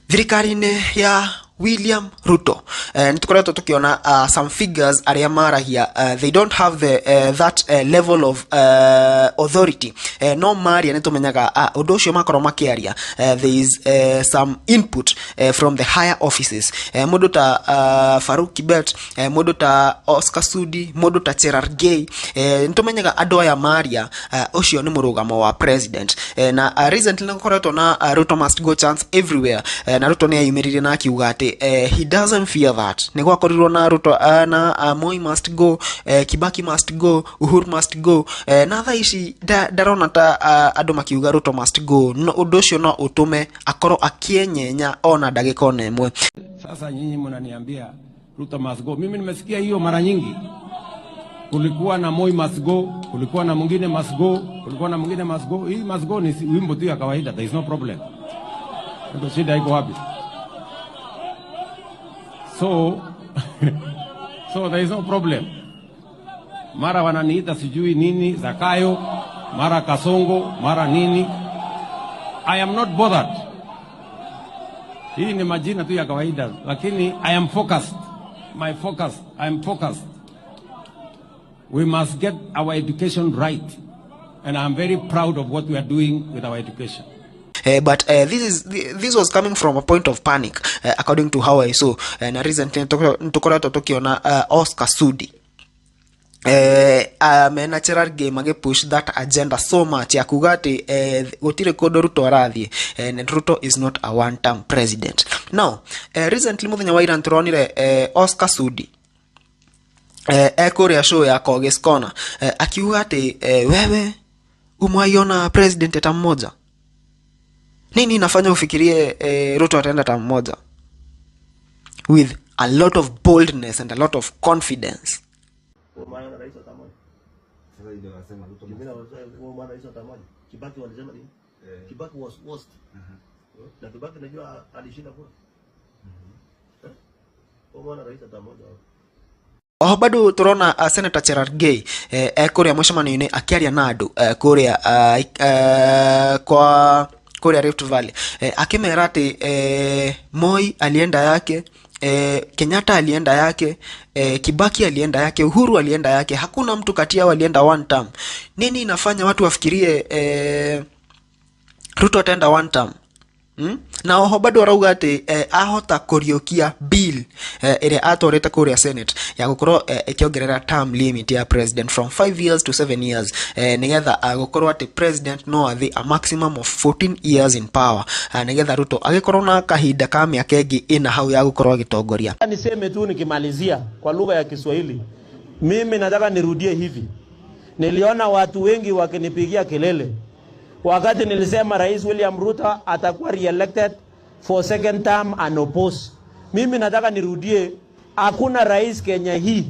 Thirikari-inĩ ya William Ruto nitukoretwo tukiona some figures aria maragia they don't have the that level of authority no maria nitumenyaga undu ucio makoro makiaria there is some input from the higher offices mundu ta Faruk Kibet mundu ta Oscar Sudi mundu ta Cherargei nitumenyaga andu aya maria ucio ni murugamo wa president na recently nitukoretwo na Ruto must go chance everywhere na Ruto ni ayumiririe na akiuga ati he doesn't fear that negwa korirwo na Ruto na Moi must go Kibaki must go Uhuru must go na tha ici darona ta andu makiuga Ruto must go no undu ucio no utume akoro akienyenya ona ndagika ona imwe. Sasa nyinyi mnaniambia Ruto must go, mimi nimesikia hiyo mara nyingi. Kulikuwa na Moi must go, kulikuwa na mwingine must go, kulikuwa na mwingine must go. Hii must go ni wimbo tu ya kawaida, there is no problem. Ndio shida iko wapi? So there is no problem. Mara wananiita sijui nini Zakayo, mara Kasongo, mara nini. I am not bothered. Hii ni majina tu ya kawaida, lakini I am focused. I am focused. We must get our education right. And I am very proud of what we are doing with our education. But this was coming from a point of panic according to how I saw na recently tukoretwo tukiona Oscar Sudi mena Cherargei mage push that agenda so much ya kuga ati gutire kodo Ruto arathie and Ruto is not a one term president. Now recently muthenya wa ira turonire Oscar Sudi ekoria show ya Koges Corner akiuga ati wewe umwaiona president eta mmoja. Nini inafanya ufikirie Ruto ataenda term moja? With a lot of boldness and a lot of confidence. Kibaki was worst. Na Kibaki najua alishinda kwa. Bado turona Senator Cherargei kuria mwishomanini akiaria na andu kuria kwa Korea Rift Valley akimera ati Moi alienda yake, Kenyatta alienda yake, Kibaki alienda yake, Uhuru alienda yake, hakuna mtu kati yao alienda one term. Nini inafanya watu wafikirie Ruto ataenda one term? Na oho bado arauga ati ahota kuriokia bill ire atoreta kuria Senate ya gukorwo ikiongerera term limit ya president from 5 years to 7 years nigetha gukorwo ati president no athi a maximum of 14 years in power nigetha Ruto agikorwo na kahinda ka miaka ingi ina hau ya gukorwo agitongoria. Niseme tu nikimalizia kwa lugha ya Kiswahili, mimi nataka nirudie hivi. Niliona watu wengi wakinipigia kelele wakati nilisema Rais William Ruto atakuwa re-elected for second term and oppose. Mimi nataka nirudie, hakuna rais Kenya hii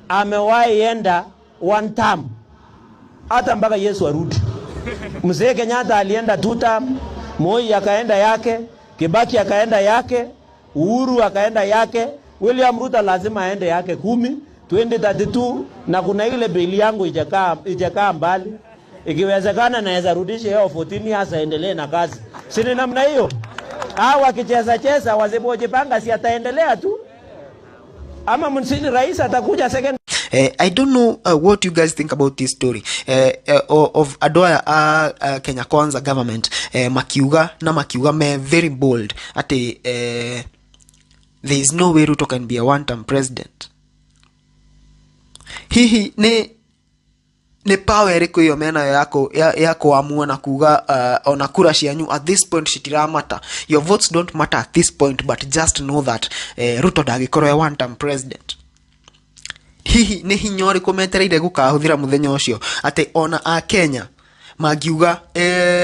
amewahi enda one term hata mpaka Yesu arudi. Mzee Kenyatta alienda 2 term, Moi akaenda yake, Kibaki akaenda yake, Uhuru akaenda yake, William Ruto lazima aende yake 10 2032 na kuna ile bili yangu ijakaa mbali. Ikiwezekana naweza rudisha hiyo 14 years aendelee na kazi. Si ni namna hiyo? Hao wakicheza wasipojipanga si ataendelea tu. Ama msini rais atakuja second. I don't know what you guys think about this story of Adoya Kenya Kwanza government makiuga me very bold ati there is no way Ruto can be a one term president. Hihi ne power eriko hiyo mena yako amua na kuga ona kura cianyu at this point shitiramata. Your votes don't matter at this point, but just know that Ruto ndagikorwo one term president. Hihi ne hinyori kometereire gukahuthira muthenya ucio ati ona a Kenya magiuga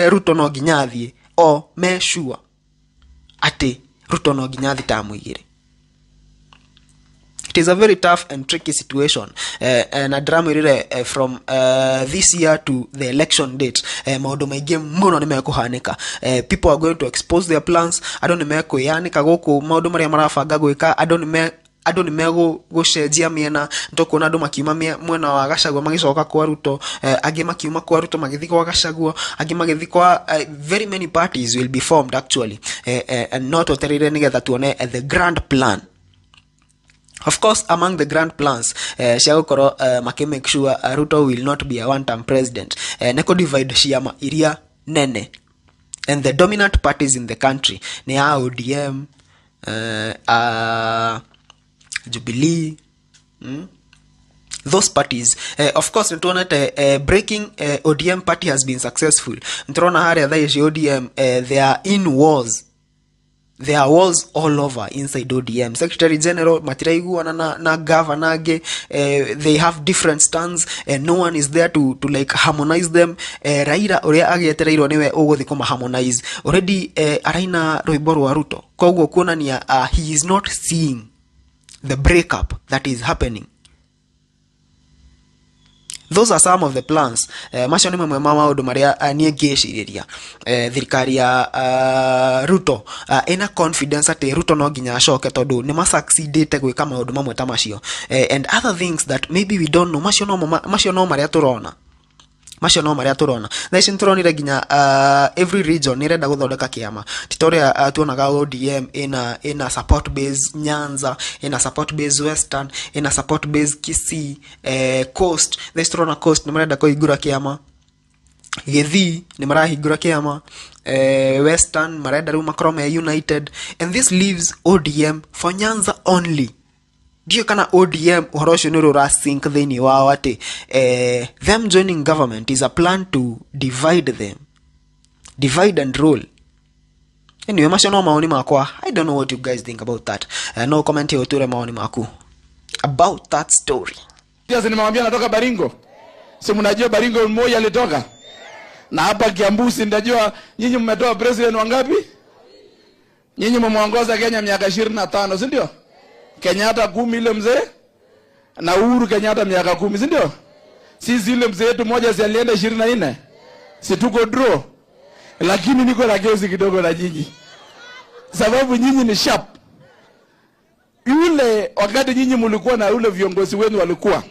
Ruto no ginyathie o me sure ati Ruto no ginyathi tamuigire. It is a very tough and tricky situation na drama irire from this year to the election date maundu maingi muno ni mekuhanika. People are going to expose their plans. I don't know mekuyanika guku maundu maria marabanga gwika. I don't know andu ni mego gucenjia miena ndokona andu makiuma mwena wa Gachagua magicoka kwa Ruto, angi makiuma kwa Ruto magithi kwa Gachagua, angi magithi kwa very many parties will be formed actually, and not oterire nigetha tuone the grand plan. Of course, among the grand plans, Shagokoro make sure Ruto will not be a one-term president. Neko divide Shiama iria nene. And the dominant parties in the country, ni ODM, Jubilee, those parties. Of course, breaking ODM party has been successful. Ntrona hare thaishi ODM, they are in wars. There are walls all over inside ODM. Secretary General Matiragu na governor they have different stands, and no one is there to like harmonize them. Raila oria agetereirwo niwe uguthi kuma harmonize already. Araina Roiboro wa Ruto koguo kuonania he is not seeing the breakup that is happening. Those are some of the plans. Macio ni mamwe ma maundu maria nie ngĩciriria thirikari ya Ruto ina confidence ati Ruto no nginya acoke tondu ni succeedete gwika maundu mamwe ta macio, and other things that maybe we don't know. Macio no maria turona. Thaici nturonire nginya every region nirenda guthondeka kiama titoria tuonaga ODM ina support base Nyanza, ina support base Western, ina support base Kisii, Coast. Thaici turona Coast nimarenda kuhingura kiama, Githii nimarahingura kiama, Western marenda riu makorwo me united, and this leaves ODM for Nyanza only. Dio kana ODM uhoro ucio ni rura sync thini wao ati them joining government is a plan to divide them, divide and rule. Anyway, macio no maoni makwa. I don't know what you guys think about that. No comment here uture maoni maku about that story. Sasa nimemwambia natoka Baringo. Si mnajua Baringo mmoja alitoka. Na hapa Kiambu si ndajua nyinyi mmetoa president wangapi? Nyinyi mmeongoza Kenya miaka 25, si ndio? Kenyatta 10 ile mzee na Uhuru Kenyatta miaka 10, si ndio? Sisi ile mzee wetu mmoja si alienda 24. Si tuko draw. Lakini niko na kesi kidogo na nyinyi. Sababu nyinyi ni sharp. Yule wakati nyinyi mlikuwa na yule viongozi wenu walikuwa.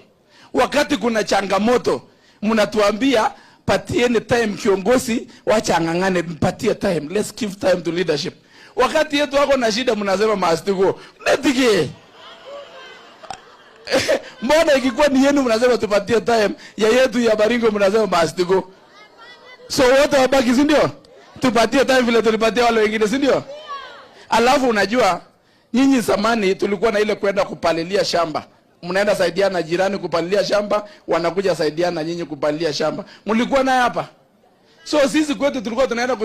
Wakati kuna changamoto, mnatuambia patieni time kiongozi, wacha ngangane, mpatie time. Let's give time to leadership. Wakati yetu wako na shida mnasema mastigo. Netike. Mbona ikikuwa ni yenu mnasema tupatie time, ya yetu ya Baringo mnasema mastigo. So wote wabaki, si ndio? Tupatie time vile tulipatia wale wengine, si ndio? Alafu unajua nyinyi zamani tulikuwa na ile kwenda kupalilia shamba. Mnaenda saidiana jirani kupalilia shamba, wanakuja saidiana nyinyi kupalilia shamba. Mlikuwa naye hapa. So sisi kwetu tulikuwa tunaenda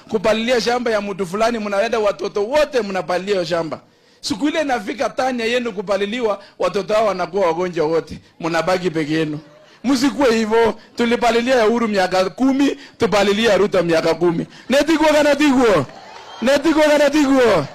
kupalilia shamba ya mtu fulani, mnaenda watoto wote mnapalilia hiyo shamba. Siku ile inafika tani yenu kupaliliwa, watoto hao wanakuwa wagonjwa wote. Mnabaki peke yenu. Msikuwe hivyo. Tulipalilia ya Uhuru miaka 10, tupalilia Ruto miaka 10. Netiko kana tiguo.